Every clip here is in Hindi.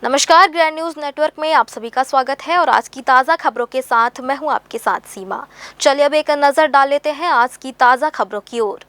नमस्कार, ग्रैंड न्यूज नेटवर्क में आप सभी का स्वागत है और आज की ताज़ा खबरों के साथ मैं हूं आपके साथ सीमा। चलिए अब एक नज़र डाल लेते हैं आज की ताज़ा खबरों की ओर।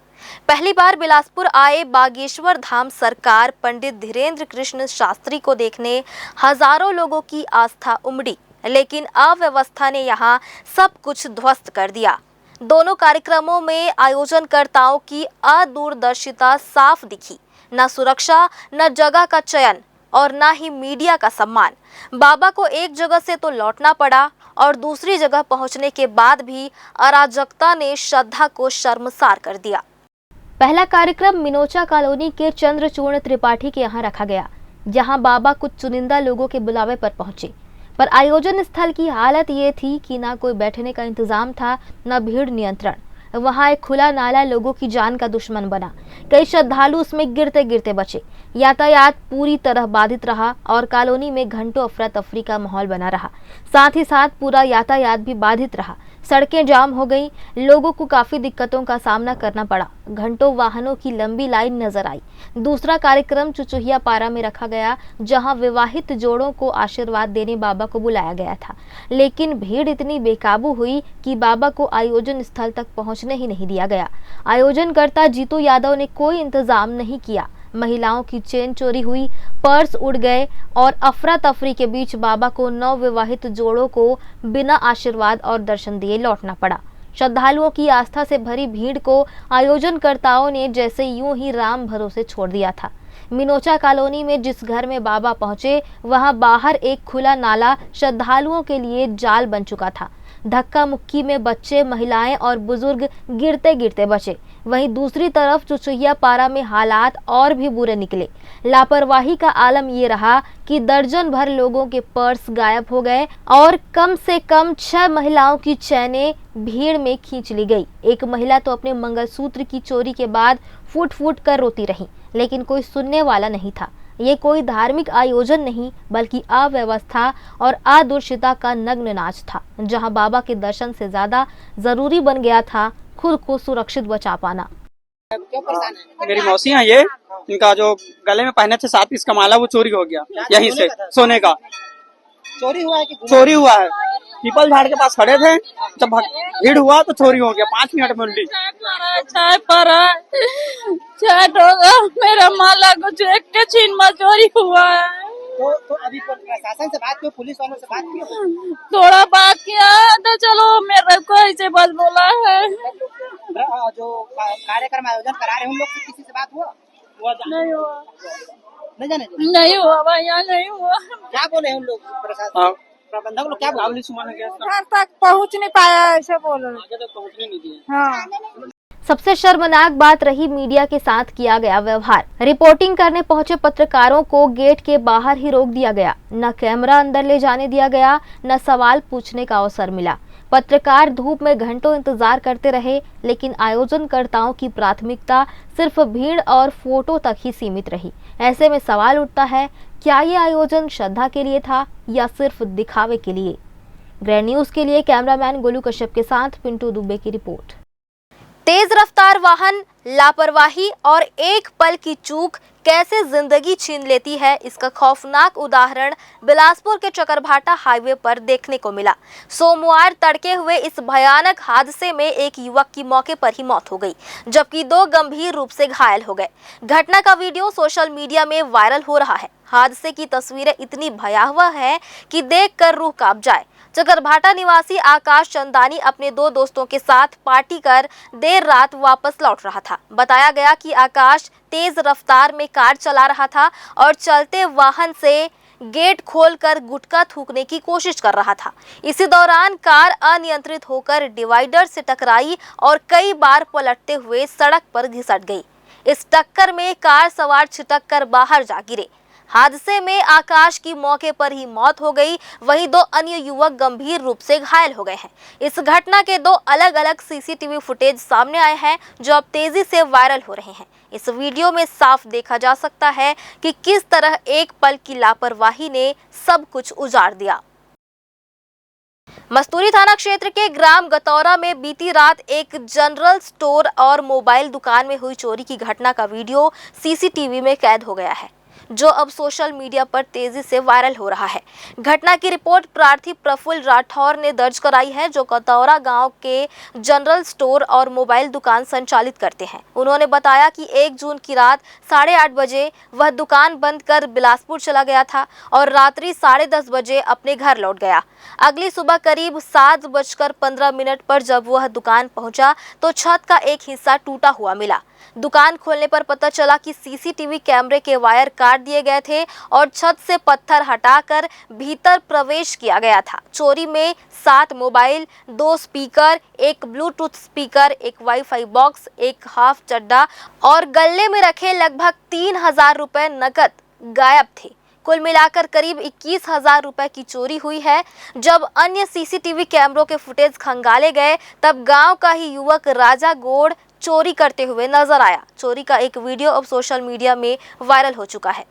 पहली बार बिलासपुर आए बागेश्वर धाम सरकार पंडित धीरेन्द्र कृष्ण शास्त्री को देखने हजारों लोगों की आस्था उमड़ी, लेकिन अव्यवस्था ने यहां सब कुछ ध्वस्त कर दिया। दोनों कार्यक्रमों में आयोजनकर्ताओं की अदूरदर्शिता साफ दिखी। न सुरक्षा, न जगह का चयन और ना ही मीडिया का सम्मान। बाबा को एक जगह से तो लौटना पड़ा और दूसरी जगह पहुंचने के बाद भी अराजकता ने श्रद्धा को शर्मसार कर दिया। पहला कार्यक्रम मिनोचा कॉलोनी के चंद्रचूर्ण त्रिपाठी के यहाँ रखा गया, जहां बाबा कुछ चुनिंदा लोगों के बुलावे पर पहुंचे। पर आयोजन स्थल की हालत ये थी कि ना कोई बैठने का इंतजाम था, न भीड़ नियंत्रण। वहां एक खुला नाला लोगों की जान का दुश्मन बना। कई श्रद्धालु उसमें गिरते गिरते बचे। यातायात पूरी तरह बाधित रहा और कॉलोनी में घंटों अफरा तफरी का माहौल बना रहा। साथ ही साथ पूरा यातायात भी बाधित रहा। सड़कें जाम हो गई, लोगों को काफी दिक्कतों का सामना करना पड़ा। घंटों वाहनों की लंबी लाइन नजर आई। दूसरा कार्यक्रम चुचुहिया पारा में रखा गया, जहां विवाहित जोड़ों को आशीर्वाद देने बाबा को बुलाया गया था, लेकिन भीड़ इतनी बेकाबू हुई कि बाबा को आयोजन स्थल तक पहुंचने ही नहीं दिया गया। आयोजनकर्ता जीतू यादव ने कोई इंतजाम नहीं किया। महिलाओं की चेन चोरी हुई, पर्स उड़ गए और अफरा तफरी के बीच बाबा को नवविवाहित जोड़ों को बिना आशीर्वाद और दर्शन दिए लौटना पड़ा। श्रद्धालुओं की आस्था से भरी भीड़ को आयोजनकर्ताओं ने जैसे यूं ही राम भरोसे छोड़ दिया था। मिनोचा कॉलोनी में जिस घर में बाबा पहुंचे, वहां बाहर एक खुला नाला श्रद्धालुओं के लिए जाल बन चुका था। धक्का मुक्की में बच्चे, महिलाएं और बुजुर्ग गिरते गिरते बचे। वहीं दूसरी तरफ चुचुहिया पारा में हालात और भी बुरे निकले। लापरवाही का आलम ये रहा कि दर्जन भर लोगों के पर्स गायब हो गए और कम से कम 6 महिलाओं की चैनें भीड़ में खींच ली गई। एक महिला तो अपने मंगलसूत्र की चोरी के बाद फूट फूट कर रोती रही, लेकिन कोई सुनने वाला नहीं था। ये कोई धार्मिक आयोजन नहीं, बल्कि अव्यवस्था और अदूरदर्शिता का नग्न नाच था, जहां बाबा के दर्शन से ज्यादा जरूरी बन गया था खुद को सुरक्षित बचा पाना। मेरी मौसियाँ ये इनका जो गले में पहने थे 7 पीस का माला वो चोरी हो गया यहीं से सोने का चोरी हुआ है। पीपल झाड़ के पास खड़े थे, जब भीड़ हुआ तो चोरी हो गया 5 मिनट में उल्टी। मेरा माला कुछ एक के छीन में चोरी हुआ है। तो अभी प्रशासन से बात की, पुलिस वालों से बात की? थोड़ा बात किया तो चलो मेरे को ऐसे बस बोला है। जो कार्यक्रम आयोजन करा रहे हैं उन लोग से किसी से बात हुआ? नहीं हुआ, नहीं जाने नहीं हुआ भैया, नहीं हुआ। क्या बोले हैं उन लोग प्रशासन प्रबंधक लोग? क्या बोले? घर तक पहुँच नहीं पाया ऐसे बोल रहे। आगे तक पहुंचने नहीं दिए। हाँ। सबसे शर्मनाक बात रही मीडिया के साथ किया गया व्यवहार। रिपोर्टिंग करने पहुंचे पत्रकारों को गेट के बाहर ही रोक दिया गया। न कैमरा अंदर ले जाने दिया गया, न सवाल पूछने का अवसर मिला। पत्रकार धूप में घंटों इंतजार करते रहे, लेकिन आयोजनकर्ताओं की प्राथमिकता सिर्फ भीड़ और फोटो तक ही सीमित रही। ऐसे में सवाल उठता है, क्या ये आयोजन श्रद्धा के लिए था या सिर्फ दिखावे के लिए? ग्रैंड न्यूज के लिए कैमरामैन गोलू कश्यप के साथ पिंटू दुबे की रिपोर्ट। तेज रफ्तार वाहन, लापरवाही और एक पल की चूक कैसे जिंदगी छीन लेती है, इसका खौफनाक उदाहरण बिलासपुर के चकरभाटा हाईवे पर देखने को मिला। सोमवार तड़के हुए इस भयानक हादसे में एक युवक की मौके पर ही मौत हो गई, जबकि 2 गंभीर रूप से घायल हो गए। घटना का वीडियो सोशल मीडिया में वायरल हो रहा है। हादसे की तस्वीरें इतनी भयावह हैं कि देखकर रूह कांप जाए। चकरभाटा निवासी आकाश चंदानी अपने 2 दोस्तों के साथ पार्टी कर देर रात वापस लौट रहा था। बताया गया कि आकाश तेज रफ्तार में कार चला रहा था और चलते वाहन से गेट खोलकर गुटखा थूकने की कोशिश कर रहा था। इसी दौरान कार अनियंत्रित होकर डिवाइडर से टकराई और कई बार पलटते हुए सड़क पर घिसट गई। इस टक्कर में कार सवार छिटक कर बाहर जा गिरे। हादसे में आकाश की मौके पर ही मौत हो गई, वहीं 2 अन्य युवक गंभीर रूप से घायल हो गए हैं। इस घटना के 2 अलग-अलग सीसीटीवी फुटेज सामने आए हैं, जो अब तेजी से वायरल हो रहे हैं। इस वीडियो में साफ देखा जा सकता है कि किस तरह एक पल की लापरवाही ने सब कुछ उजाड़ दिया। मस्तूरी थाना क्षेत्र के ग्राम गतौरा में बीती रात एक जनरल स्टोर और मोबाइल दुकान में हुई चोरी की घटना का वीडियो सीसीटीवी में कैद हो गया है। जो अब सोशल मीडिया पर तेजी से वायरल हो रहा है। घटना की रिपोर्ट प्रार्थी प्रफुल्ल राठौर ने दर्ज कराई है, जो कतौरा गांव के जनरल स्टोर और मोबाइल दुकान संचालित करते हैं। उन्होंने बताया कि 1 जून की रात 8:30 बजे वह दुकान बंद कर बिलासपुर चला गया था और रात्रि 10:30 बजे अपने घर लौट गया। अगली सुबह करीब 7:15 पर जब वह दुकान पहुंचा तो छत का एक हिस्सा टूटा हुआ मिला। दुकान खोलने पर पता चला कि सीसीटीवी कैमरे के वायर काट दिए गए थे और छत से पत्थर हटाकर भीतर प्रवेश किया गया था। चोरी में 7 मोबाइल, 2 स्पीकर, एक ब्लूटूथ स्पीकर, एक वाईफाई बॉक्स, एक हाफ चड्डा और गले में रखे लगभग 3,000 रुपए नकद गायब थे। कुल मिलाकर करीब 21,000 रुपए की चोरी हुई है। जब अन्य सीसीटीवी कैमरों के फुटेज खंगाले गए तब गांव का ही युवक राजा गोड़ चोरी करते हुए नजर आया। चोरी का एक वीडियो अब सोशल मीडिया में वायरल हो चुका है।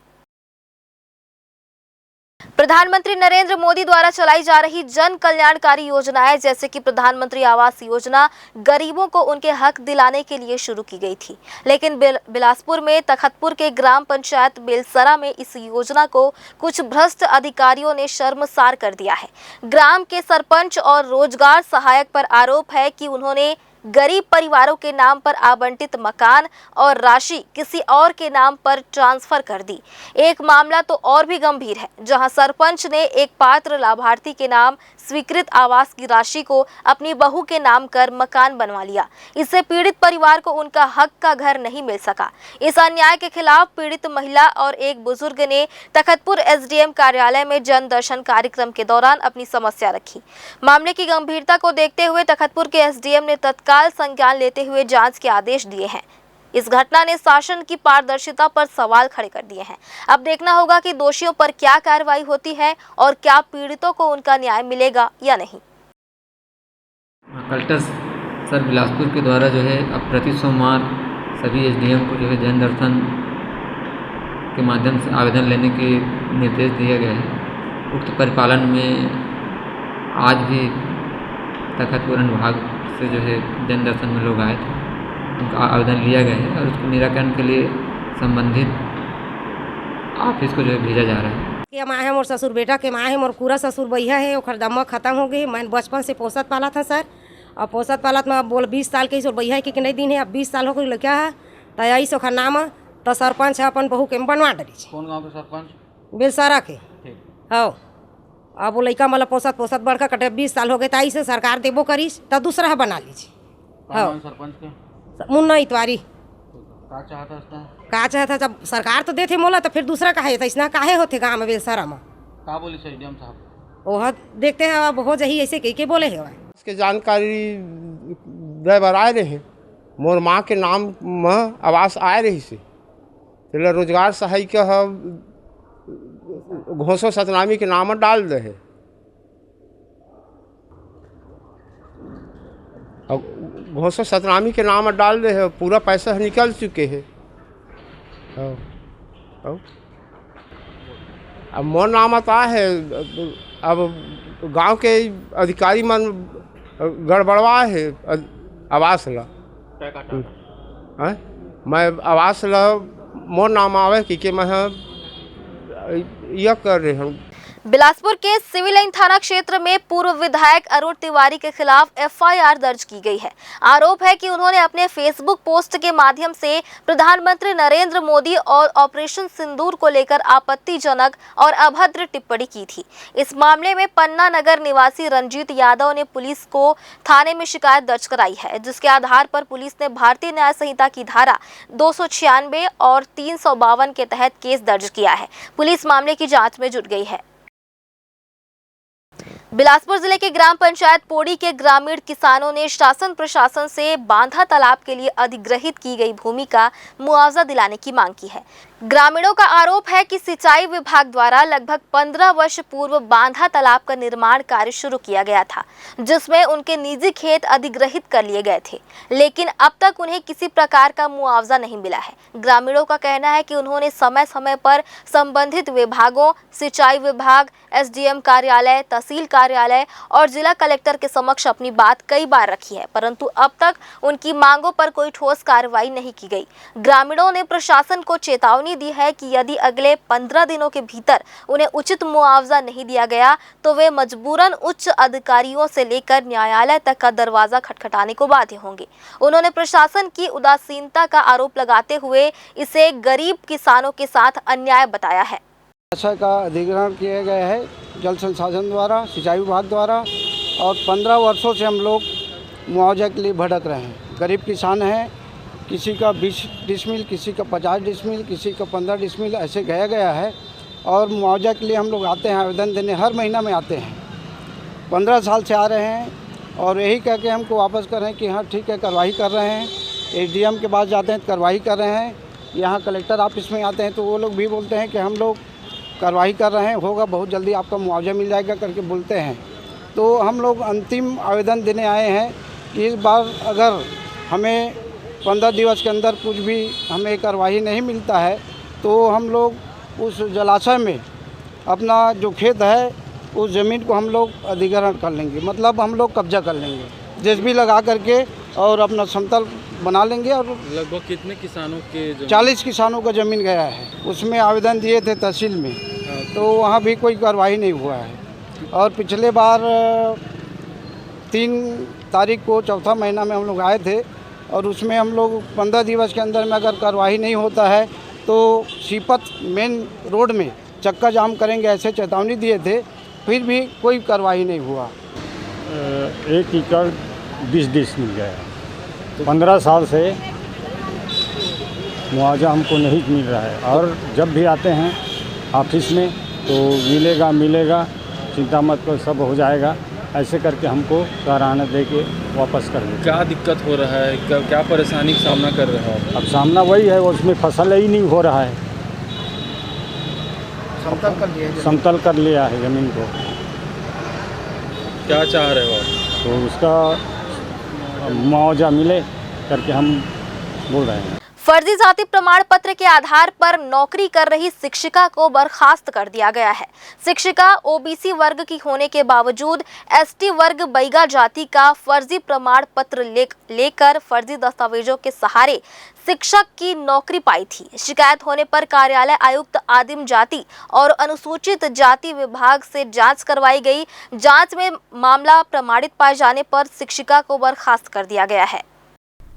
प्रधानमंत्री नरेंद्र मोदी द्वारा चलाई जा रही जन कल्याणकारी योजनाएं जैसे कि प्रधानमंत्री आवास योजना गरीबों को उनके हक दिलाने के लिए शुरू की गई थी, लेकिन बिलासपुर में तखतपुर के ग्राम पंचायत बेलसरा में इस योजना को कुछ भ्रष्ट अधिकारियों ने शर्मसार कर दिया है। ग्राम के सरपंच और रोजगार सहायक पर आरोप है कि उन्होंने गरीब परिवारों के नाम पर आवंटित मकान और राशि किसी और के नाम पर ट्रांसफर कर दी। एक मामला तो और भी गंभीर है, जहां सरपंच ने एक पात्र लाभार्थी के नाम स्वीकृत आवास की राशि को अपनी बहू के नाम कर मकान बनवा लिया। इससे पीड़ित परिवार को उनका हक का घर नहीं मिल सका। इस अन्याय के खिलाफ पीड़ित महिला और एक बुजुर्ग ने तखतपुर एसडीएम कार्यालय में जन दर्शन कार्यक्रम के दौरान अपनी समस्या रखी। मामले की गंभीरता को देखते हुए तखतपुर के एसडीएम ने तत्काल संज्ञान लेते हुए जांच के आदेश दिए हैं। इस घटना ने शासन की पारदर्शिता पर सवाल खड़े कर दिए हैं। अब देखना होगा कि दोषियों पर क्या कार्रवाई होती है और क्या पीड़ितों को उनका न्याय मिलेगा या नहीं। कलेक्टर सर बिलासपुर के द्वारा जो है अब प्रति सोमवार सभी एसडीएम को जो है जन दर्शन के माध्यम से आवेदन लेने के निर्देश दिया गया है। उक्त परिपालन में आज भी तखतपुर विभाग से जो है जन दर्शन में लोग आए थे, उनका आवेदन लिया गया है और उसको निराकरण के लिए संबंधित ऑफिस को जो है भेजा जा रहा है। के माँ है मोर ससुर बेटा के माँ है मोर पूरा ससुर भैया है, ओखर दम्मा खत्म हो गई। मैं बचपन से पोसत पाला था सर, और पोसत पालत में अब बोल 20 साल के भैया के नहीं दिन है, अब 20 साल हो गई लड़का है तो यही से ओखर नाम तो सरपंच है अपन बहू के बनवा डरी। कौन गाँव के सरपंच? बेलसरा के हो। अब वो लड़का मतलब पोसत बड़का कटे 20 साल हो गए, ताई से सरकार देबो करीस तो दूसरा बना लीजिए। हो सरपंच के मुन्ना इतवारी का चाहता है? का चाहता जब सरकार तो देते मोला तो फिर दूसरा काहे था, इसना काहे होते गाँव में बेलसरा में का बोली एसडीएम साहब? वह देखते हैं अब हो जाही ऐसे के बोले है। इसके जानकारी ड्राइवर आए रहे, मोर माँ के नाम में आवास आए रही से तो रोजगार सहायक घोषो सतनामी के नाम डाल दे है। अब घोषो सतनामी के नाम डाल दे है, पूरा पैसा निकल चुके हैं। अब मोर नाम आता है, अब गांव के अधिकारी मन गड़बड़वा है आवास ला। मैं आवास ला मोर नाम आवे कि मैं यह कर रहे हूँ। बिलासपुर के सिविल लाइन थाना क्षेत्र में पूर्व विधायक अरुण तिवारी के खिलाफ एफआईआर दर्ज की गई है। आरोप है कि उन्होंने अपने फेसबुक पोस्ट के माध्यम से प्रधानमंत्री नरेंद्र मोदी और ऑपरेशन सिंदूर को लेकर आपत्तिजनक और अभद्र टिप्पणी की थी। इस मामले में पन्ना नगर निवासी रंजीत यादव ने पुलिस को थाने में शिकायत दर्ज कराई है, जिसके आधार पर पुलिस ने भारतीय न्याय संहिता की धारा 296 और 352 के तहत केस दर्ज किया है। पुलिस मामले की जाँच में जुट गई है। बिलासपुर जिले के ग्राम पंचायत पोड़ी के ग्रामीण किसानों ने शासन प्रशासन से बांधा तालाब के लिए अधिग्रहित की गई भूमि का मुआवजा दिलाने की मांग की है। ग्रामीणों का आरोप है कि सिंचाई विभाग द्वारा लगभग 15 वर्ष पूर्व बांधा तालाब का निर्माण कार्य शुरू किया गया था, जिसमें उनके निजी खेत अधिग्रहित कर लिए गए थे, लेकिन अब तक उन्हें किसी प्रकार का मुआवजा नहीं मिला है। ग्रामीणों का कहना है कि उन्होंने समय समय पर संबंधित विभागों, सिंचाई विभाग, एसडीएम कार्यालय, तहसील कार्यालय और जिला कलेक्टर के समक्ष अपनी बात कई बार रखी है, परंतु अब तक उनकी मांगों पर कोई ठोस कार्रवाई नहीं की गई। ग्रामीणों ने प्रशासन को चेतावनी चेतावनी दी है कि यदि अगले 15 दिनों के भीतर उन्हें उचित मुआवजा नहीं दिया गया तो वे मजबूरन उच्च अधिकारियों से लेकर न्यायालय तक का दरवाजा खटखटाने को बाध्य होंगे। उन्होंने प्रशासन की उदासीनता का आरोप लगाते हुए इसे गरीब किसानों के साथ अन्याय बताया है। जलाशय का अधिग्रहण किया गया है जल संसाधन द्वारा, सिंचाई विभाग द्वारा, और 15 वर्षों से हम लोग मुआवजा के लिए भटक रहे हैं। गरीब किसान हैं, किसी का 20 डिसमिल, किसी का 50 डिसमिल, किसी का 15 डिसमिल ऐसे गया है। और मुआवजा के लिए हम लोग आते हैं आवेदन देने, हर महीना में आते हैं। 15 साल से आ रहे हैं और यही कह के हमको वापस कर रहे हैं कि हाँ ठीक है, कार्रवाई कर रहे हैं। एसडीएम के पास जाते हैं तो कार्रवाई कर रहे हैं, यहाँ कलेक्टर ऑफिस में आते हैं तो वो लोग भी बोलते हैं कि हम लोग कार्रवाई कर रहे हैं, होगा बहुत जल्दी आपका मुआवजा मिल जाएगा करके बोलते हैं। तो हम लोग अंतिम आवेदन देने आए हैं कि इस बार अगर हमें 15 दिवस के अंदर कुछ भी हमें कार्रवाई नहीं मिलता है तो हम लोग उस जलाशय में अपना जो खेत है उस ज़मीन को हम लोग अधिग्रहण कर लेंगे, मतलब हम लोग कब्जा कर लेंगे, जेसीबी लगा करके और अपना समतल बना लेंगे। और लगभग कितने किसानों के 40 किसानों का ज़मीन गया है, उसमें आवेदन दिए थे तहसील में, तो वहाँ भी कोई कार्रवाई नहीं हुआ है। और पिछले बार 3 तारीख को चौथा महीना में हम लोग आए थे और उसमें हम लोग 15 दिवस के अंदर में अगर कार्रवाई नहीं होता है तो सीपत मेन रोड में चक्का जाम करेंगे ऐसे चेतावनी दिए थे, फिर भी कोई कार्रवाई नहीं हुआ। 1 एकड़ 20 डिसमिल गया। 15 साल से मुआवजा हमको नहीं मिल रहा है और जब भी आते हैं ऑफिस में तो मिलेगा, चिंता मत करो, सब हो जाएगा, ऐसे करके हमको सराहना दे के वापस कर देते। क्या दिक्कत हो रहा है, क्या परेशानी का सामना कर रहे हो? अब सामना वही है, उसमें फसल ही नहीं हो रहा है, समतल कर लिया है ज़मीन को। क्या चाह रहे हो? तो उसका मुआवजा मिले करके हम बोल रहे हैं। फर्जी जाति प्रमाण पत्र के आधार पर नौकरी कर रही शिक्षिका को बर्खास्त कर दिया गया है। शिक्षिका ओबीसी वर्ग की होने के बावजूद एसटी वर्ग बैगा जाति का फर्जी प्रमाण पत्र लेकर फर्जी दस्तावेजों के सहारे शिक्षक की नौकरी पाई थी। शिकायत होने पर कार्यालय आयुक्त आदिम जाति और अनुसूचित जाति विभाग से जांच करवाई गई। जांच में मामला प्रमाणित पाए जाने पर शिक्षिका को बर्खास्त कर दिया गया है।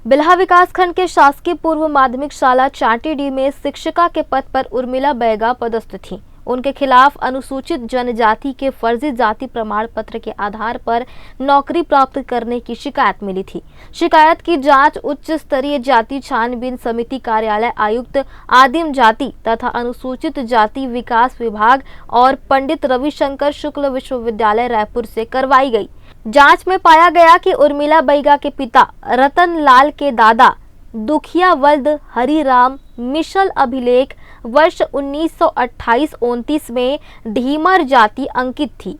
बिल्हा विकासखंड के शासकीय पूर्व माध्यमिक शाला चांटीडी में शिक्षिका के पद पर उर्मिला बैगा पदस्थ थीं। उनके खिलाफ अनुसूचित जनजाति के फर्जी जाति प्रमाण पत्र के आधार पर नौकरी प्राप्त करने की शिकायत मिली थी। शिकायत की जांच उच्च स्तरीय जाति छानबीन समिति कार्यालय आयुक्त आदिम जाति तथा अनुसूचित जाति विकास विभाग और पंडित रविशंकर शुक्ल विश्वविद्यालय रायपुर से करवाई गई। जांच में पाया गया कि उर्मिला बैगा के पिता रतन लाल के दादा दुखिया वल्द हरिराम मिशल अभिलेख वर्ष 1928-29 में ढीमर जाति अंकित थी।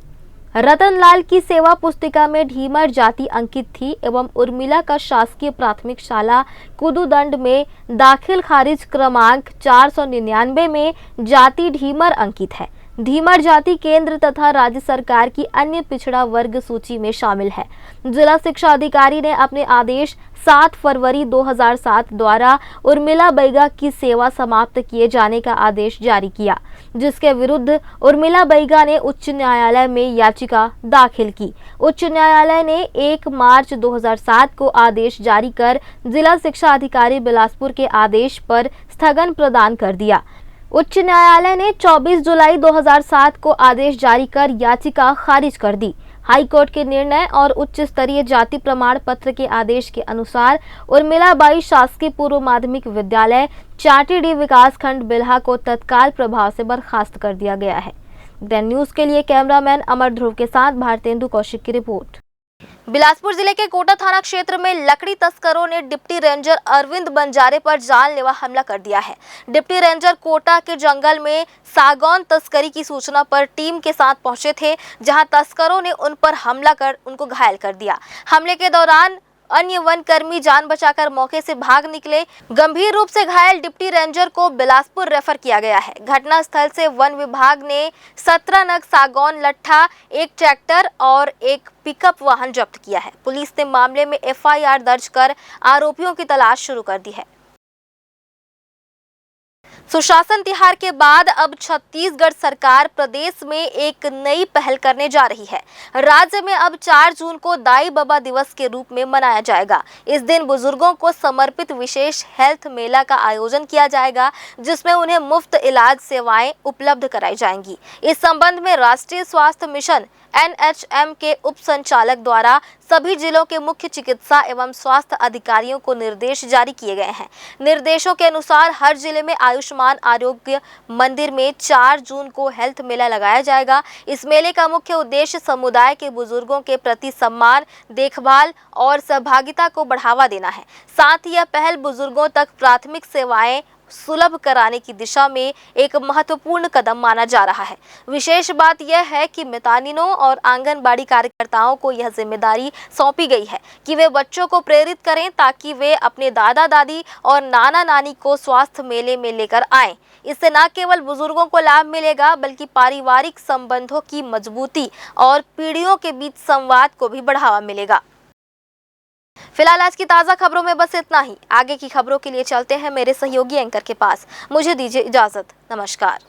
रतनलाल की सेवा पुस्तिका में ढीमर जाति अंकित थी एवं उर्मिला का शासकीय प्राथमिक शाला कुदुदंड में दाखिल खारिज क्रमांक 499 में जाति ढीमर अंकित है। ढीमर जाति केंद्र तथा राज्य सरकार की अन्य पिछड़ा वर्ग सूची में शामिल है। जिला शिक्षा अधिकारी ने अपने आदेश 7 फरवरी 2007 द्वारा उर्मिला बैगा की सेवा समाप्त किए जाने का आदेश जारी किया, जिसके विरुद्ध उर्मिला बैगा ने उच्च न्यायालय में याचिका दाखिल की। उच्च न्यायालय ने 1 मार्च 2007 को आदेश जारी कर जिला शिक्षा अधिकारी बिलासपुर के आदेश पर स्थगन प्रदान कर दिया। उच्च न्यायालय ने 24 जुलाई 2007 को आदेश जारी कर याचिका खारिज कर दी। हाईकोर्ट के निर्णय और उच्च स्तरीय जाति प्रमाण पत्र के आदेश के अनुसार उर्मिला बाई शासकीय पूर्व माध्यमिक विद्यालय चांटीडी विकासखंड बिल्हा को तत्काल प्रभाव से बर्खास्त कर दिया गया है। ग्रैंड न्यूज के लिए कैमरामैन अमर ध्रुव के साथ भारतेंदु कौशिक की रिपोर्ट। बिलासपुर जिले के कोटा थाना क्षेत्र में लकड़ी तस्करों ने डिप्टी रेंजर अरविंद बंजारे पर जानलेवा हमला कर दिया है। डिप्टी रेंजर कोटा के जंगल में सागौन तस्करी की सूचना पर टीम के साथ पहुंचे थे, जहां तस्करों ने उन पर हमला कर उनको घायल कर दिया। हमले के दौरान अन्य वन कर्मी जान बचाकर मौके से भाग निकले। गंभीर रूप से घायल डिप्टी रेंजर को बिलासपुर रेफर किया गया है। घटना स्थल से वन विभाग ने 17 नग सागौन लट्ठा, 1 ट्रैक्टर और 1 पिकअप वाहन जब्त किया है। पुलिस ने मामले में FIR दर्ज कर आरोपियों की तलाश शुरू कर दी है। सुशासन तिहार के बाद अब छत्तीसगढ़ सरकार प्रदेश में एक नई पहल करने जा रही है। राज्य में अब 4 जून को दाई बाबा दिवस के रूप में मनाया जाएगा। इस दिन बुजुर्गों को समर्पित विशेष हेल्थ मेला का आयोजन किया जाएगा, जिसमें उन्हें मुफ्त इलाज सेवाएं उपलब्ध कराई जाएंगी। इस संबंध में राष्ट्रीय स्वास्थ्य मिशन NHM के उप संचालक द्वारा सभी जिलों के मुख्य चिकित्सा एवं स्वास्थ्य अधिकारियों को निर्देश जारी किए गए हैं। निर्देशों के अनुसार हर जिले में आयुष्मान आरोग्य मंदिर में 4 जून को हेल्थ मेला लगाया जाएगा। इस मेले का मुख्य उद्देश्य समुदाय के बुजुर्गों के प्रति सम्मान, देखभाल और सहभागिता को बढ़ावा देना है। साथ ही यह पहल बुजुर्गों तक प्राथमिक सेवाएं सुलभ कराने की दिशा में एक महत्वपूर्ण कदम माना जा रहा है। विशेष बात यह है कि मितानिनों और आंगनबाड़ी कार्यकर्ताओं को यह जिम्मेदारी सौंपी गई है कि वे बच्चों को प्रेरित करें ताकि वे अपने दादा दादी और नाना नानी को स्वास्थ्य मेले में लेकर आएं। इससे न केवल बुजुर्गों को लाभ मिलेगा बल्कि पारिवारिक संबंधों की मजबूती और पीढ़ियों के बीच संवाद को भी बढ़ावा मिलेगा। फिलहाल आज की ताज़ा खबरों में बस इतना ही। आगे की खबरों के लिए चलते हैं मेरे सहयोगी एंकर के पास। मुझे दीजिए इजाजत। नमस्कार।